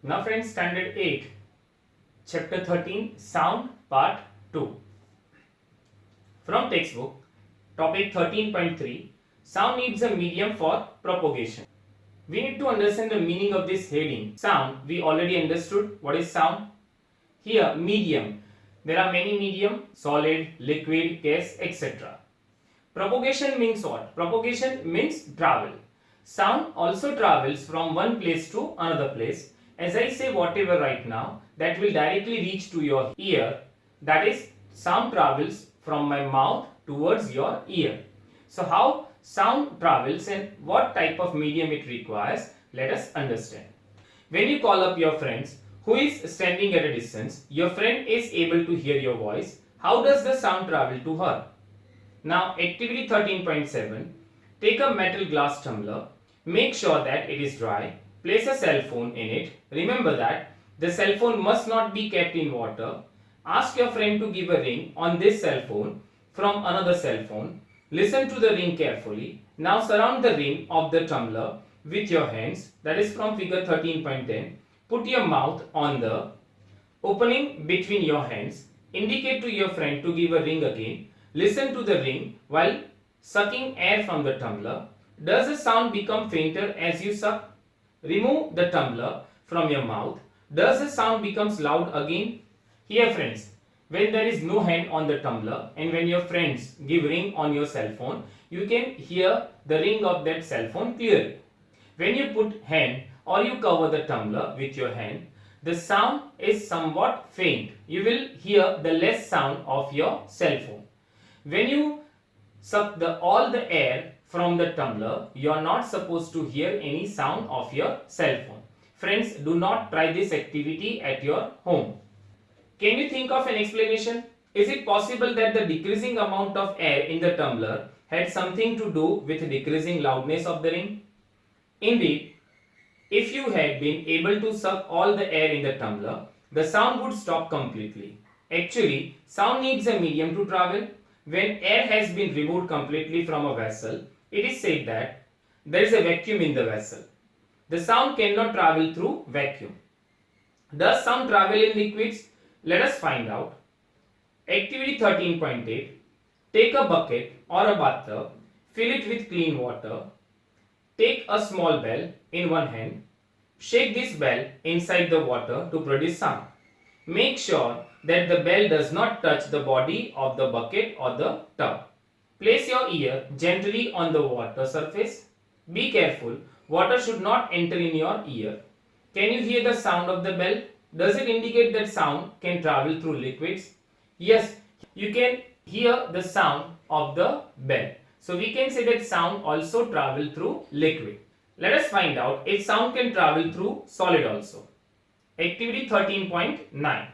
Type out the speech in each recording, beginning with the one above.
Now friends, standard 8, chapter 13, sound part 2. From textbook, topic 13.3, sound needs a medium for propagation. We need to understand the meaning of this heading. Sound, we already understood what is sound. Here, medium. There are many medium, solid, liquid, gas, etc. Propagation means what? Propagation means travel. Sound also travels from one place to another place. As I say whatever right now, that will directly reach to your ear. That is, sound travels from my mouth towards your ear. So how sound travels and what type of medium it requires, let us understand. When you call up your friends who is standing at a distance, your friend is able to hear your voice. How does the sound travel to her? Now, activity 13.7, take a metal glass tumbler, make sure that it is dry, place a cell phone in it. Remember that the cell phone must not be kept in water. Ask your friend to give a ring on this cell phone from another cell phone. Listen to the ring carefully. Now surround the ring of the tumbler with your hands, that is from figure 13.10. Put your mouth on the opening between your hands. Indicate to your friend to give a ring again. Listen to the ring while sucking air from the tumbler. Does the sound become fainter as you suck? Remove the tumbler from your mouth. Does the sound becomes loud again? Here friends, when there is no hand on the tumbler and when your friends give ring on your cell phone, you can hear the ring of that cell phone clearly. When you put hand or you cover the tumbler with your hand, the sound is somewhat faint. You will hear the less sound of your cell phone. When you suck all the air from the tumbler, you are not supposed to hear any sound of your cell phone. Friends, do not try this activity at your home. Can you think of an explanation? Is it possible that the decreasing amount of air in the tumbler had something to do with decreasing loudness of the ring? Indeed, if you had been able to suck all the air in the tumbler, the sound would stop completely. Actually, sound needs a medium to travel. When air has been removed completely from a vessel, it is said that there is a vacuum in the vessel. The sound cannot travel through vacuum. Does sound travel in liquids? Let us find out. Activity 13.8. Take a bucket or a bathtub, fill it with clean water. Take a small bell in one hand. Shake this bell inside the water to produce sound. Make sure that the bell does not touch the body of the bucket or the tub. Place your ear gently on the water surface. Be careful, water should not enter in your ear. Can you hear the sound of the bell? Does it indicate that sound can travel through liquids? Yes, you can hear the sound of the bell. So we can say that sound also travel through liquid. Let us find out if sound can travel through solid also. Activity 13.9.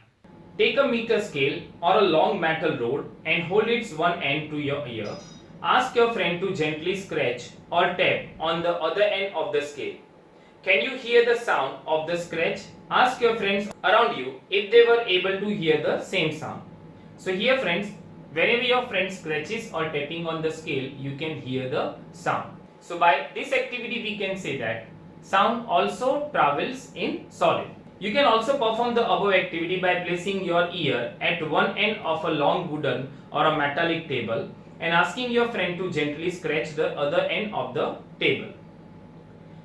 Take a meter scale or a long metal rod and hold its one end to your ear. Ask your friend to gently scratch or tap on the other end of the scale. Can you hear the sound of the scratch? Ask your friends around you if they were able to hear the same sound. So here friends, whenever your friend scratches or tapping on the scale, you can hear the sound. So by this activity we can say that sound also travels in solid. You can also perform the above activity by placing your ear at one end of a long wooden or a metallic table and asking your friend to gently scratch the other end of the table.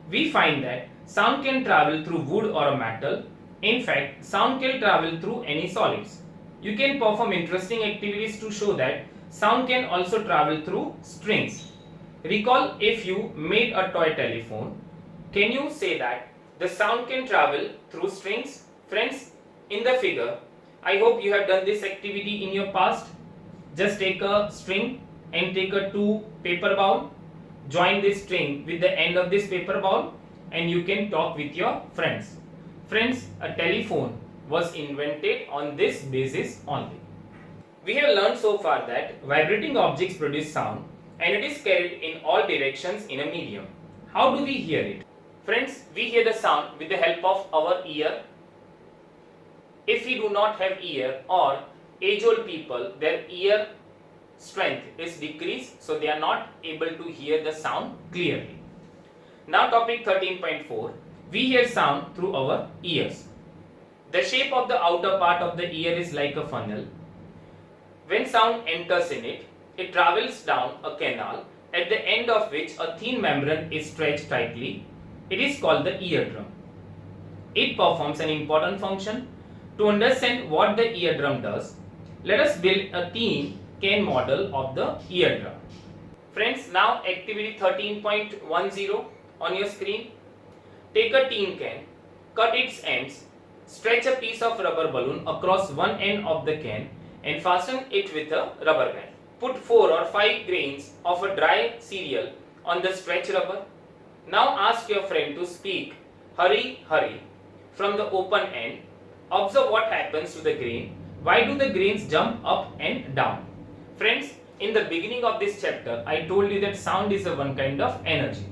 We find that sound can travel through wood or a metal. In fact, sound can travel through any solids. You can perform interesting activities to show that sound can also travel through strings. Recall if you made a toy telephone. Can you say that the sound can travel through strings? Friends, in the figure, I hope you have done this activity in your past. Just take a string and take a two paper bowl. Join this string with the end of this paper bowl and you can talk with your friends. Friends, a telephone was invented on this basis only. We have learned so far that vibrating objects produce sound and it is carried in all directions in a medium. How do we hear it? Friends, we hear the sound with the help of our ear. If we do not have ear or age-old people, their ear strength is decreased, so they are not able to hear the sound clearly. Now topic 13.4. We hear sound through our ears. The shape of the outer part of the ear is like a funnel. When sound enters in it, it travels down a canal at the end of which a thin membrane is stretched tightly. It is called the eardrum. It performs an important function. To understand what the eardrum does, let us build a tin can model of the eardrum. Friends, now activity 13.10 on your screen. Take a tin can, cut its ends, stretch a piece of rubber balloon across one end of the can and fasten it with a rubber band. Put 4 or 5 grains of a dry cereal on the stretch rubber. Now ask your friend to speak hurry, hurry from the open end. Observe what happens to the grain. Why do the grains jump up and down? Friends, in the beginning of this chapter, I told you that sound is a one kind of energy.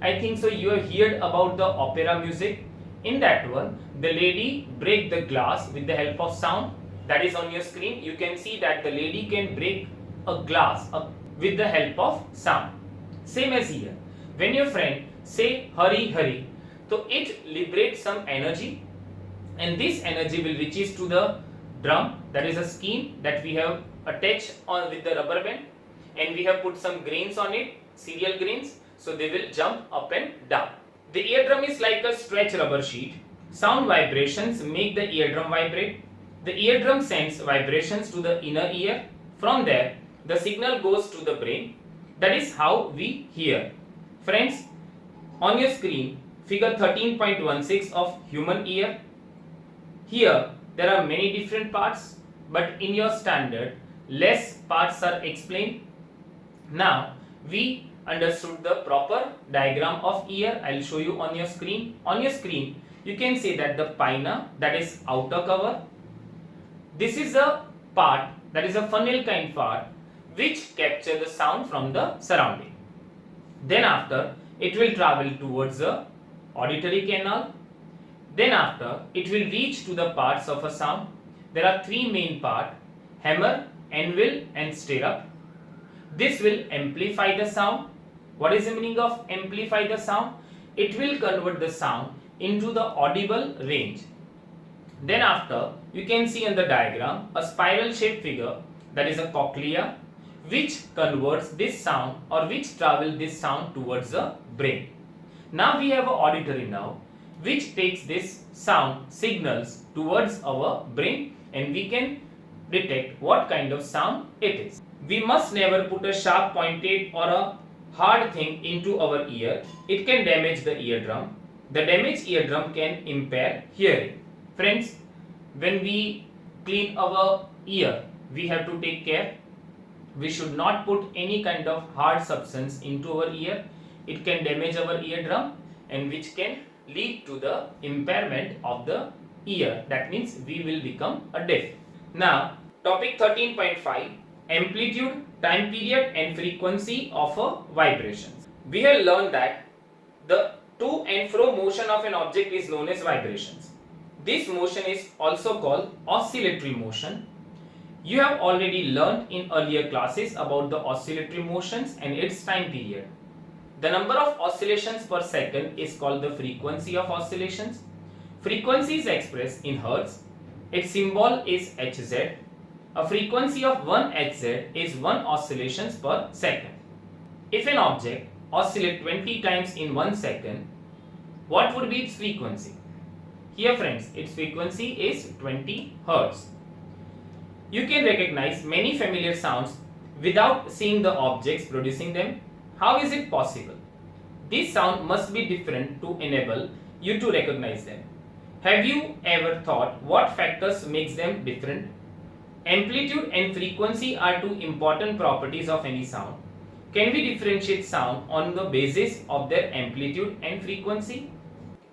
I think so you have heard about the opera music. In that one, the lady break the glass with the help of sound. That is on your screen. You can see that the lady can break a glass with the help of sound. Same as here. When your friend say hurry, hurry, so it liberates some energy, and this energy will reaches to the drum. That is a skin that we have attached on with the rubber band, and we have put some grains on it, cereal grains, so they will jump up and down. The eardrum is like a stretch rubber sheet. Sound vibrations make the eardrum vibrate. The eardrum sends vibrations to the inner ear. From there, the signal goes to the brain. That is how we hear. Friends, on your screen, figure 13.16 of human ear. Here, there are many different parts, but in your standard, less parts are explained. Now, we understood the proper diagram of ear. I will show you on your screen. On your screen, you can see that the pinna, that is outer cover. This is a part, that is a funnel kind part, which capture the sound from the surrounding. Then after, it will travel towards the auditory canal. Then after, it will reach to the parts of a sound. There are three main parts: hammer, anvil and stirrup. This will amplify the sound. What is the meaning of amplify the sound? It will convert the sound into the audible range. Then after, you can see on the diagram a spiral shaped figure, that is a cochlea, which converts this sound or which travel this sound towards the brain. Now we have an auditory nerve which takes this sound signals towards our brain, and we can detect what kind of sound it is. We must never put a sharp pointed or a hard thing into our ear. It can damage the eardrum. The damaged eardrum can impair hearing. Friends, when we clean our ear, we have to take care. We should not put any kind of hard substance into our ear. It can damage our eardrum, and which can lead to the impairment of the ear. That means we will become a deaf. Now, topic 13.5, amplitude, time period and frequency of a vibration. We have learned that the to and fro motion of an object is known as vibrations. This motion is also called oscillatory motion. You have already learned in earlier classes about the oscillatory motions and its time period. The number of oscillations per second is called the frequency of oscillations. Frequency is expressed in hertz. Its symbol is Hz. A frequency of 1 Hz is 1 oscillations per second. If an object oscillates 20 times in 1 second, what would be its frequency? Here friends, its frequency is 20 Hz. You can recognize many familiar sounds without seeing the objects producing them. How is it possible? This sound must be different to enable you to recognize them. Have you ever thought what factors makes them different? Amplitude and frequency are two important properties of any sound. Can we differentiate sound on the basis of their amplitude and frequency?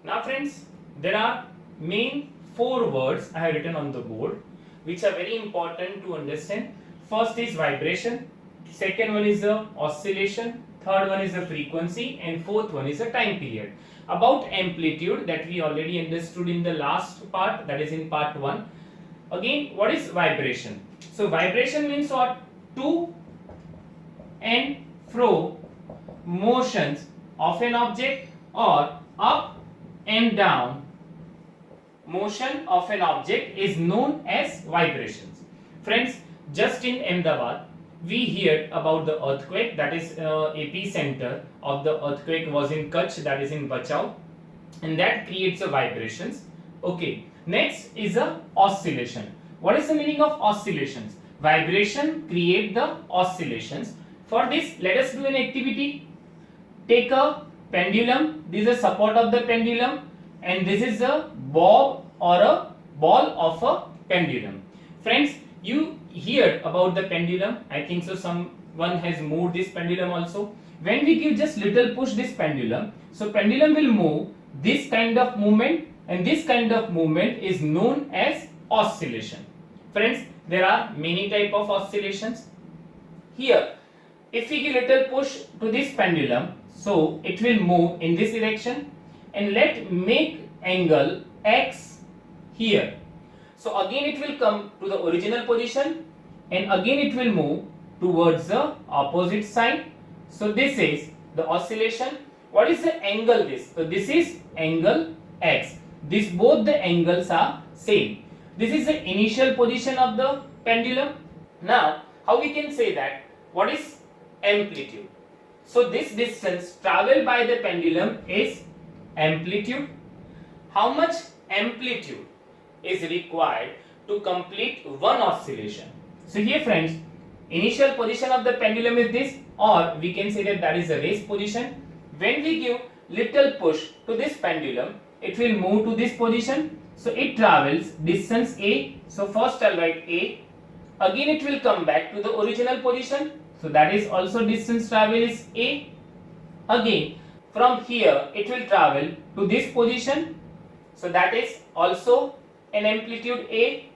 Now friends, there are main 4 words I have written on the board which are very important to understand. First is vibration, second one is the oscillation, third one is the frequency, and fourth one is the time period. About amplitude, that we already understood in the last part, that is in part 1. Again, what is vibration? So vibration means what? To and fro motions of an object or up and down motion of an object is known as vibrations. Friends, just in Ahmedabad, we heard about the earthquake, that is epicenter of the earthquake was in Kutch, that is in Bachau, and that creates a vibrations. Okay, next is a oscillation. What is the meaning of oscillations? Vibration create the oscillations. For this, let us do an activity. Take a pendulum. This is the support of the pendulum, and this is a bob or a ball of a pendulum. Friends, you heard about the pendulum. I think so someone has moved this pendulum also. When we give just little push this pendulum, so pendulum will move this kind of movement, and this kind of movement is known as oscillation. Friends, there are many type of oscillations. Here, if we give little push to this pendulum, so it will move in this direction, and let make angle x here. So again it will come to the original position, and again it will move towards the opposite side. So this is the oscillation. What is the angle this? So this is angle x. This both the angles are same. This is the initial position of the pendulum. Now, how we can say that? What is amplitude? So this distance traveled by the pendulum is amplitude. How much amplitude is required to complete one oscillation? So here friends, initial position of the pendulum is this, or we can say that is the rest position. When we give little push to this pendulum, it will move to this position. So it travels distance a. So first I'll write a. Again it will come back to the original position. So that is also distance travel is a. Again from here it will travel to this position. So that is also an amplitude a.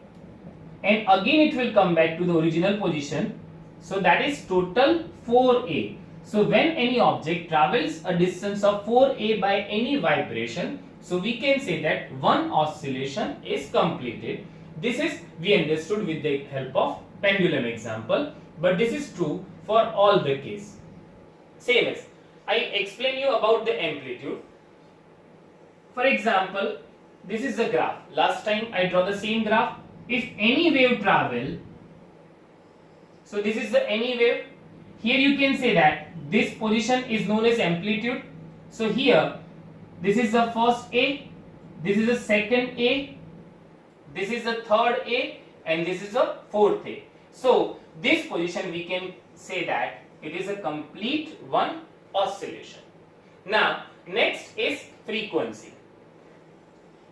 And again it will come back to the original position. So that is total 4a. So when any object travels a distance of 4a by any vibration, so we can say that one oscillation is completed. This is we understood with the help of pendulum example, but this is true for all the case. Same as I explain you about the amplitude. For example, this is the graph. Last time I draw the same graph. If any wave travel, so this is the any wave. Here you can say that this position is known as amplitude. So here this is the first A, this is the second A, this is the third A, and this is the fourth A. So this position we can say that it is a complete one oscillation. Now next is frequency.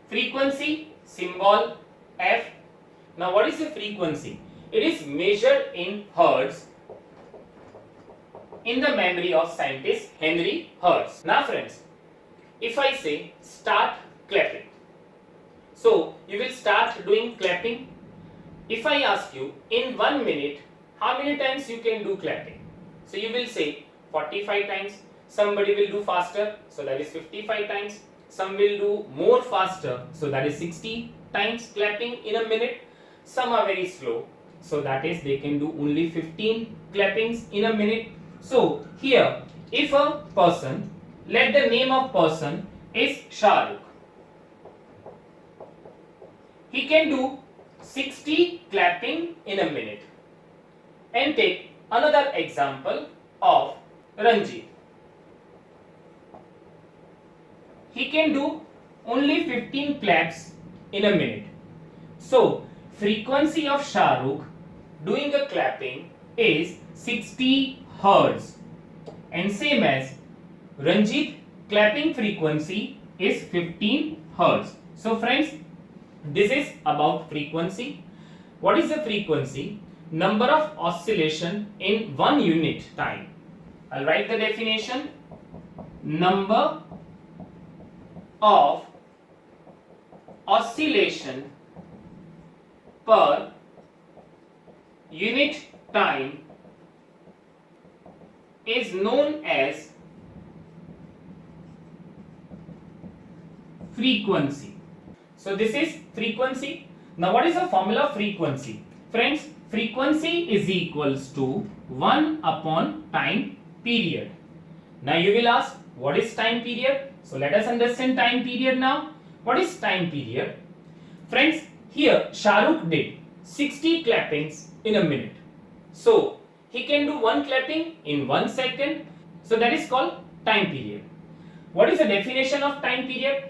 Frequency symbol F. Now what is the frequency? It is measured in hertz in the memory of scientist Henry Hertz. Now friends, if I say start clapping, so you will start doing clapping. If I ask you in 1 minute how many times you can do clapping, so you will say 45 times. Somebody will do faster, so that is 55 times. Some will do more faster, so that is 60 times clapping in a minute. Some are very slow, so that is they can do only 15 clappings in a minute. So here, if a person, let the name of person is Shah Rukh, he can do 60 clapping in a minute. And take another example of Ranjit. He can do only 15 claps in a minute. So frequency of Shah Rukh doing a clapping is 60 hertz, and same as Ranjit clapping frequency is 15 hertz. So friends, this is about frequency. What is the frequency? Number of oscillation in 1 unit time. I'll write the definition. Number of oscillation per unit time is known as frequency. So this is frequency. Now what is the formula of frequency? Friends, frequency is equals to 1 upon time period. Now you will ask, what is time period? So let us understand time period now. What is time period? Friends, here Shahrukh did 60 clappings in a minute. So he can do one clapping in 1 second. So that is called time period. What is the definition of time period?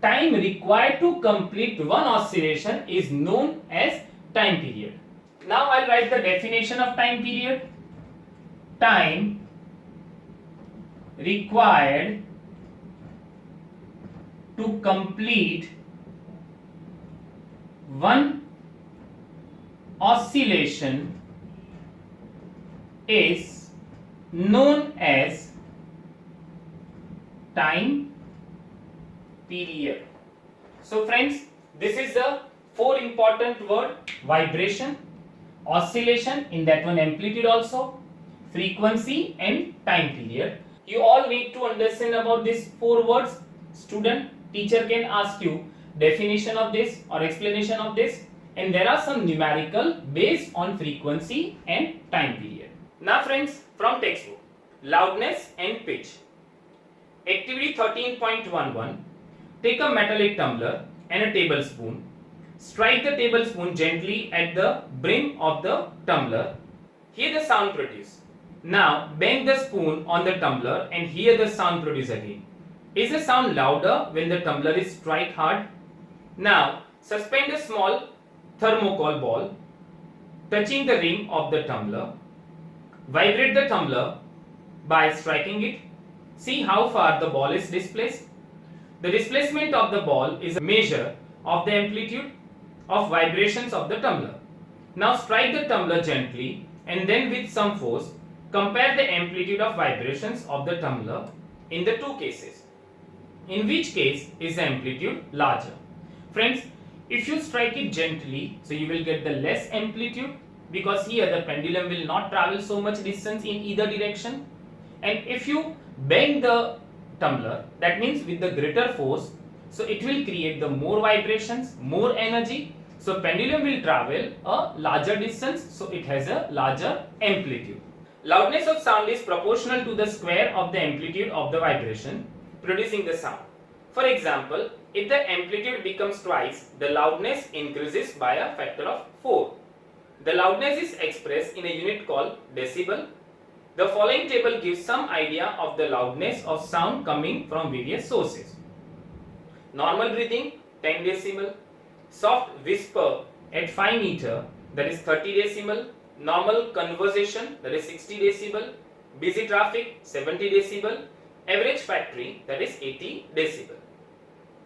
Time required to complete one oscillation is known as time period. Now I'll write the definition of time period. Time required to complete one oscillation is known as time period. So friends, this is the four important word: vibration, oscillation, in that one amplitude also, frequency and time period. You all need to understand about these four words. Student, teacher can ask you definition of this or explanation of this, and there are some numerical based on frequency and time period. Now friends, from textbook, loudness and pitch. Activity 13.11. Take a metallic tumbler and a tablespoon. Strike the tablespoon gently at the brim of the tumbler. Hear the sound produced. Now bang the spoon on the tumbler and hear the sound produced again. Is the sound louder when the tumbler is struck hard? Now suspend a small thermocol ball touching the rim of the tumbler. Vibrate the tumbler by striking it. See how far the ball is displaced. The displacement of the ball is a measure of the amplitude of vibrations of the tumbler. Now strike the tumbler gently and then with some force. Compare the amplitude of vibrations of the tumbler in the two cases. In which case is the amplitude larger? Friends, if you strike it gently, so you will get the less amplitude, because here the pendulum will not travel so much distance in either direction. And if you bang the tumbler, that means with the greater force, so it will create the more vibrations, more energy. So pendulum will travel a larger distance, so it has a larger amplitude. Loudness of sound is proportional to the square of the amplitude of the vibration producing the sound. For example, if the amplitude becomes twice, the loudness increases by a factor of 4. The loudness is expressed in a unit called decibel. The following table gives some idea of the loudness of sound coming from various sources. Normal breathing 10 decibel, soft whisper at 5 meter, that is 30 decibel, normal conversation, that is 60 decibel, busy traffic 70 decibel, average factory, that is 80 decibel.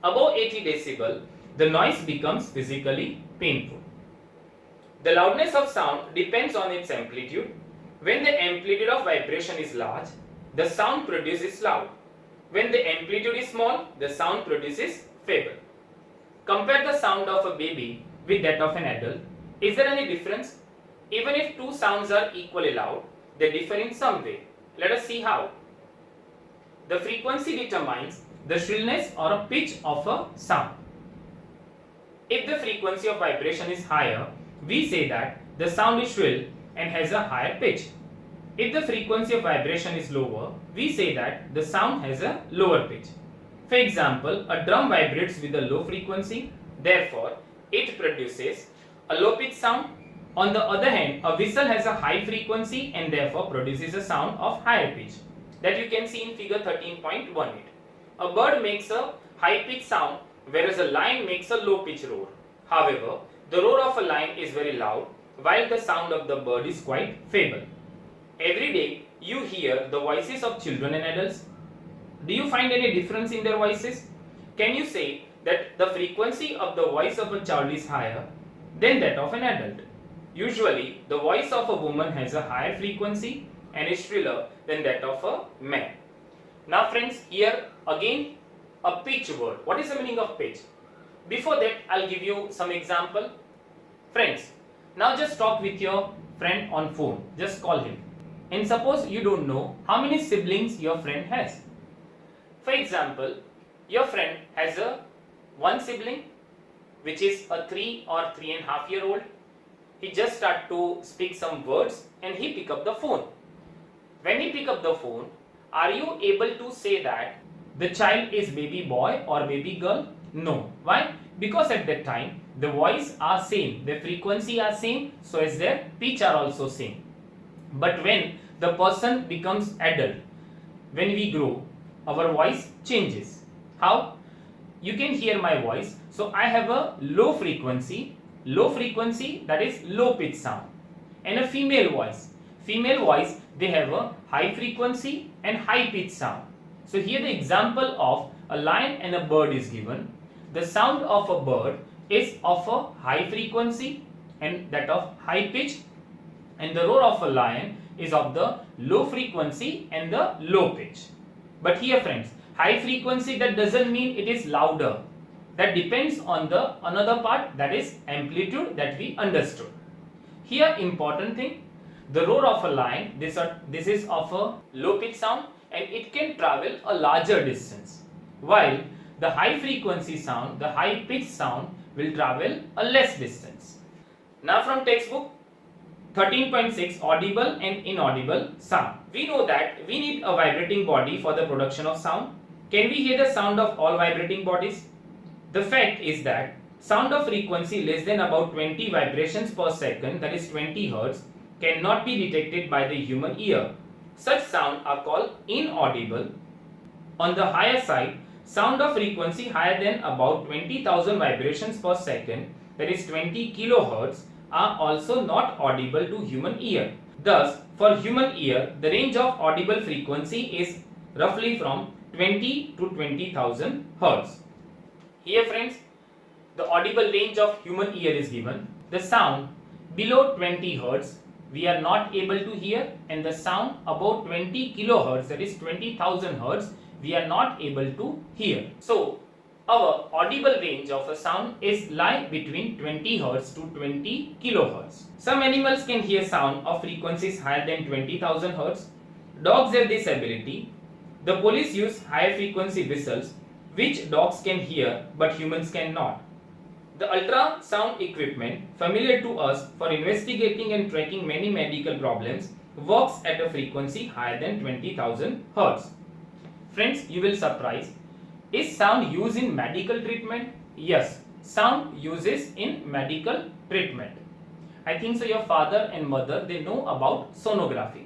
Above 80 decibel, the noise becomes physically painful. The loudness of sound depends on its amplitude. When the amplitude of vibration is large, the sound produced is loud. When the amplitude is small, the sound produces feeble. Compare the sound of a baby with that of an adult. Is there any difference? Even if two sounds are equally loud, they differ in some way. Let us see how. The frequency determines the shrillness or a pitch of a sound. If the frequency of vibration is higher, we say that the sound is shrill and has a higher pitch. If the frequency of vibration is lower, we say that the sound has a lower pitch. For example, a drum vibrates with a low frequency, therefore it produces a low pitch sound. On the other hand, a whistle has a high frequency and therefore produces a sound of higher pitch, that you can see in figure 13.18. A bird makes a high pitch sound, whereas a lion makes a low pitch roar. However, the roar of a lion is very loud, while the sound of the bird is quite feeble. Every day, you hear the voices of children and adults. Do you find any difference in their voices? Can you say that the frequency of the voice of a child is higher than that of an adult? Usually, the voice of a woman has a higher frequency and is shriller than that of a man. Now friends, here again a pitch word. What is the meaning of pitch? Before that, I'll give you some example. Friends, now just talk with your friend on phone. Just call him. And suppose you don't know how many siblings your friend has. For example, your friend has one sibling, which is a 3 or 3.5 year old. He just start to speak some words and he pick up the phone. When he pick up the phone, are you able to say that the child is baby boy or baby girl? No. Why? Because at that time the voice are same, the frequency are same, so as their pitch are also same. But when the person becomes adult, when we grow, our voice changes. How? You can hear my voice. So I have a low frequency that is low pitch sound, and a female voice. Female voice, they have a high frequency and high pitch sound. So here the example of a lion and a bird is given. The sound of a bird is of a high frequency and that of high pitch, and the roar of a lion is of the low frequency and the low pitch. But here friends, high frequency, that doesn't mean it is louder. That depends on the another part, that is amplitude, that we understood. Here important thing, the roar of a lion, this is of a low pitch sound and it can travel a larger distance, while the high frequency sound, the high pitch sound will travel a less distance. Now from textbook 13.6, audible and inaudible sound. We know that we need a vibrating body for the production of sound. Can we hear the sound of all vibrating bodies? The fact is that sound of frequency less than about 20 vibrations per second, that is 20 Hz, cannot be detected by the human ear. Such sound are called inaudible. On the higher side, sound of frequency higher than about 20,000 vibrations per second, that is 20 kHz, are also not audible to human ear. Thus, for human ear, the range of audible frequency is roughly from 20 to 20,000 Hz. Here friends, the audible range of human ear is given. The sound below 20 Hz we are not able to hear, and the sound above 20 kHz, that is 20,000 Hz, we are not able to hear. So our audible range of a sound is lie between 20 Hz to 20 kHz. Some animals can hear sound of frequencies higher than 20,000 Hz. Dogs have this ability. The police use higher frequency whistles which dogs can hear but humans cannot. The ultrasound equipment familiar to us for investigating and tracking many medical problems works at a frequency higher than 20,000 Hz. Friends, you will surprise. Is sound used in medical treatment? Yes, sound uses in medical treatment. I think so your father and mother, they know about sonography.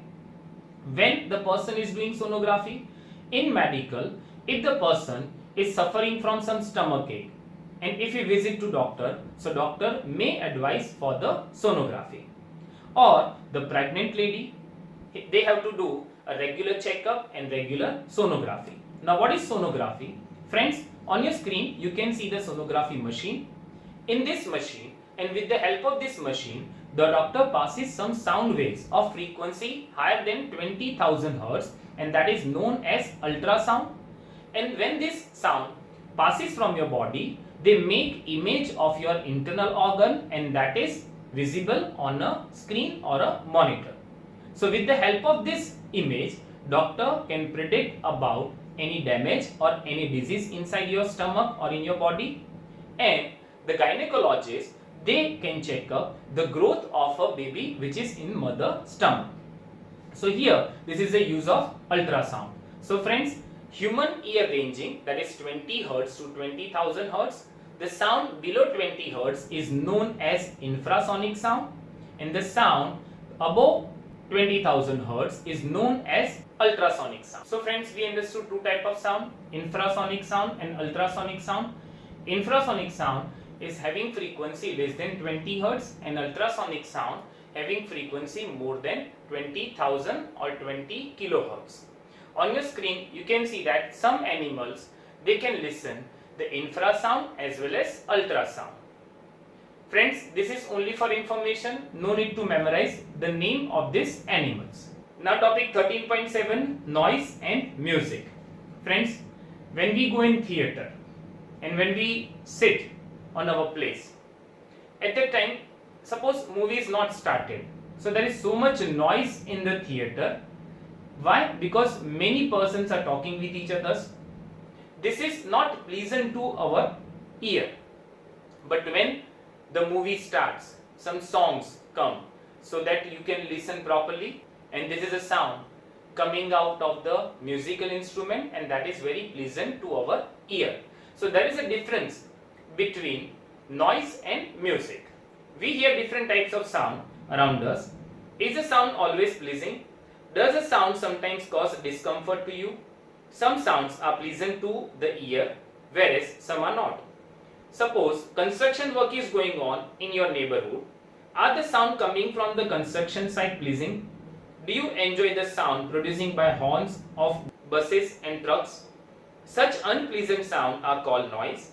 When the person is doing sonography in medical, if the person is suffering from some stomach ache, and if you visit to doctor, so doctor may advise for the sonography. Or the pregnant lady, they have to do a regular checkup and regular sonography. Now what is sonography? Friends, on your screen you can see the sonography machine. In this machine, and with the help of this machine, the doctor passes some sound waves of frequency higher than 20,000 Hz, and that is known as ultrasound. And when this sound passes from your body, they make image of your internal organ, and that is visible on a screen or a monitor. So with the help of this image, doctor can predict about any damage or any disease inside your stomach or in your body, and the gynecologist, they can check up the growth of a baby which is in mother stomach. So here this is the use of ultrasound. So friends, human ear ranging, that is 20 Hz to 20,000 Hz. The sound below 20 Hz is known as infrasonic sound, and the sound above 20,000 Hz is known as ultrasonic sound. So friends, we understood two types of sound, infrasonic sound and ultrasonic sound. Infrasonic sound is having frequency less than 20 Hz, and ultrasonic sound having frequency more than 20,000 or 20 kHz. On your screen you can see that some animals, they can listen the infrasound as well as ultrasound. Friends, this is only for information, no need to memorize the name of these animals. Now topic 13.7, noise and music. Friends, when we go in theater and when we sit on our place, at that time, suppose movie is not started, so there is so much noise in the theater. Why? Because many persons are talking with each other. This is not pleasant to our ear. But when the movie starts, some songs come so that you can listen properly, and this is a sound. coming out of the musical instrument, and that is very pleasant to our ear. So there is a difference between noise and music. We hear different types of sound around us. Is a sound always pleasing? Does a sound sometimes cause discomfort to you? Some sounds are pleasant to the ear, whereas some are not. Suppose construction work is going on in your neighborhood. Are the sound coming from the construction site pleasing? Do you enjoy the sound producing by horns of buses and trucks? Such unpleasant sound are called noise.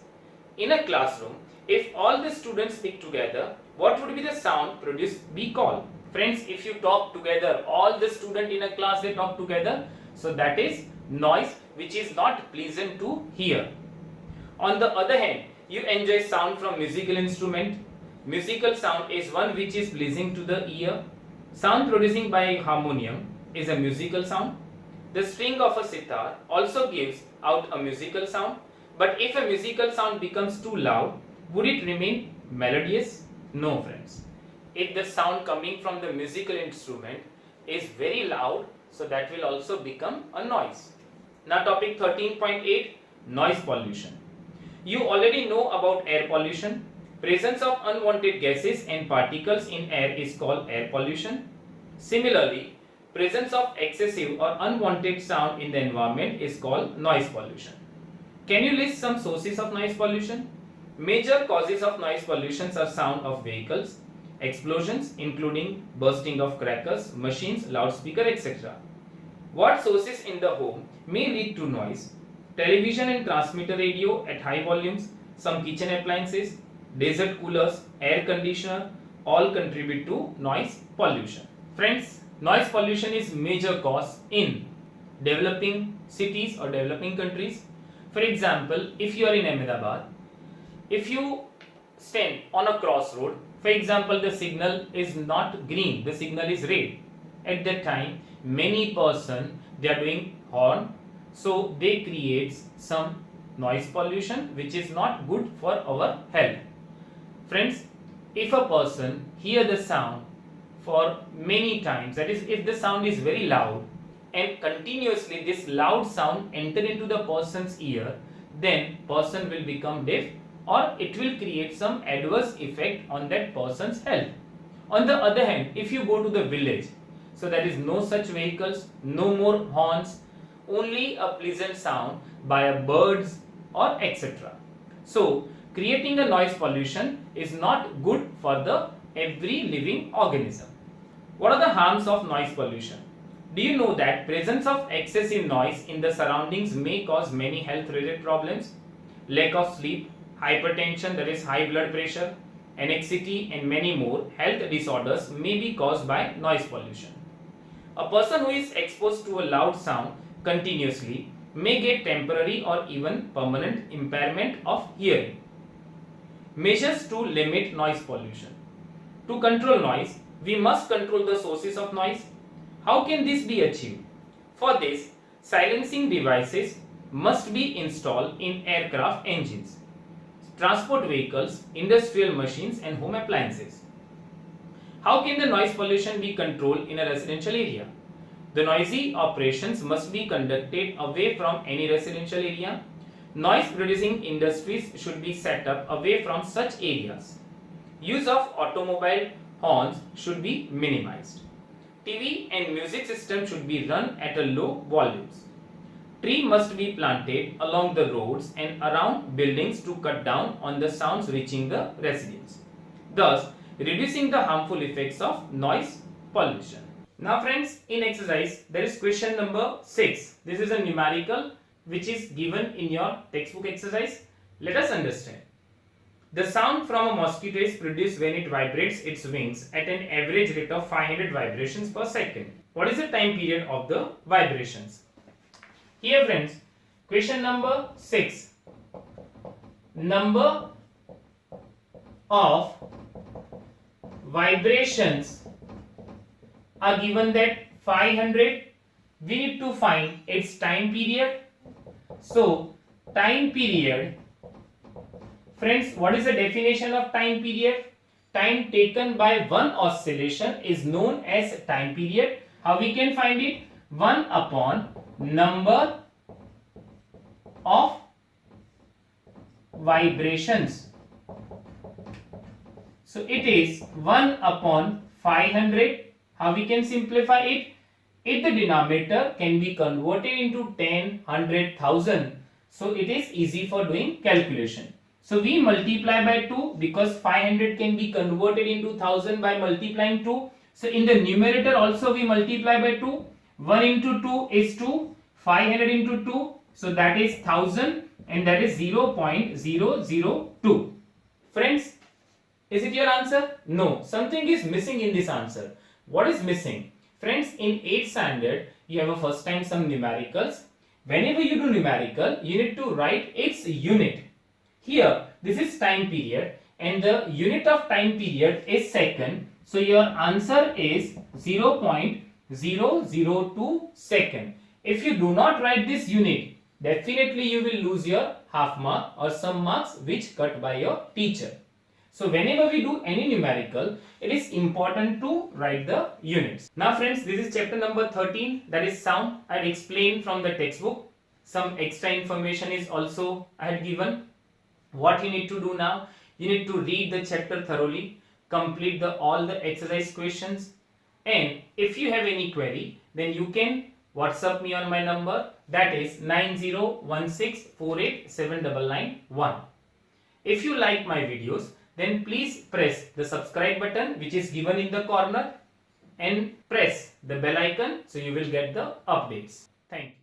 In a classroom, if all the students speak together, what would be the sound produced be called? Friends, if you talk together, all the students in a class, they talk together, so that is noise, which is not pleasant to hear. On the other hand, you enjoy sound from musical instrument. Musical sound is one which is pleasing to the ear. Sound producing by harmonium is a musical sound. The string of a sitar also gives out a musical sound. But if a musical sound becomes too loud, would it remain melodious? No, friends. If the sound coming from the musical instrument is very loud, so that will also become a noise. Now topic 13.8, noise pollution. You already know about air pollution. Presence of unwanted gases and particles in air is called air pollution. Similarly, presence of excessive or unwanted sound in the environment is called noise pollution. Can you list some sources of noise pollution? Major causes of noise pollution are sound of vehicles, explosions including bursting of crackers, machines, loudspeaker, etc. What sources in the home may lead to noise? Television and transmitter radio at high volumes, some kitchen appliances, desert coolers, air conditioner, all contribute to noise pollution. Friends, noise pollution is major cause in developing cities or developing countries. For example, if you are in Ahmedabad, if you stand on a crossroad, for example, the signal is not green, the signal is red. At that time, many person, they are doing horn, so they create some noise pollution which is not good for our health. Friends, if a person hear the sound for many times, that is, if the sound is very loud and continuously this loud sound enter into the person's ear, then person will become deaf, or it will create some adverse effect on that person's health. On the other hand, if you go to the village, so there is no such vehicles, no more horns, only a pleasant sound by a birds or etc. So creating a noise pollution is not good for the every living organism. What are the harms of noise pollution? Do you know that presence of excessive noise in the surroundings may cause many health related problems? Lack of sleep, hypertension, that is high blood pressure, anxiety and many more health disorders may be caused by noise pollution. A person who is exposed to a loud sound continuously may get temporary or even permanent impairment of hearing. Measures to limit noise pollution. To control noise, we must control the sources of noise. How can this be achieved? For this, silencing devices must be installed in aircraft engines, transport vehicles, industrial machines and home appliances. How can the noise pollution be controlled in a residential area? The noisy operations must be conducted away from any residential area. Noise producing industries should be set up away from such areas. Use of automobile horns should be minimized. TV and music system should be run at a low volumes. Tree must be planted along the roads and around buildings to cut down on the sounds reaching the residents, thus reducing the harmful effects of noise pollution. Now friends, in exercise there is question number 6. This is a numerical which is given in your textbook exercise. Let us understand. The sound from a mosquito is produced when it vibrates its wings at an average rate of 500 vibrations per second. What is the time period of the vibrations? Here friends, question number 6. Number of vibrations are given that 500. We need to find its time period. So time period, friends, what is the definition of time period? Time taken by one oscillation is known as time period. How we can find it? 1 upon number of vibrations. So it is 1 upon 500. How we can simplify it? If the denominator can be converted into 10, 100, 1000, so it is easy for doing calculation. So we multiply by 2 because 500 can be converted into 1000 by multiplying 2. So in the numerator also we multiply by 2. 1 into 2 is 2. 500 into 2, so that is 1000 and that is 0.002. Friends, is it your answer? No, something is missing in this answer. What is missing? Friends, in 8th standard, you have a first time some numericals. Whenever you do numerical, you need to write its unit. Here, this is time period and the unit of time period is second. So your answer is 0.002 second. If you do not write this unit, definitely you will lose your half mark or some marks which cut by your teacher. So whenever we do any numerical, it is important to write the units. Now friends, this is chapter number 13, that is sound. I had explained from the textbook. Some extra information is also I had given. What you need to do now, you need to read the chapter thoroughly, complete all the exercise questions, and if you have any query, then you can WhatsApp me on my number, that is 9016487991. If you like my videos, then please press the subscribe button which is given in the corner and press the bell icon so you will get the updates. Thank you.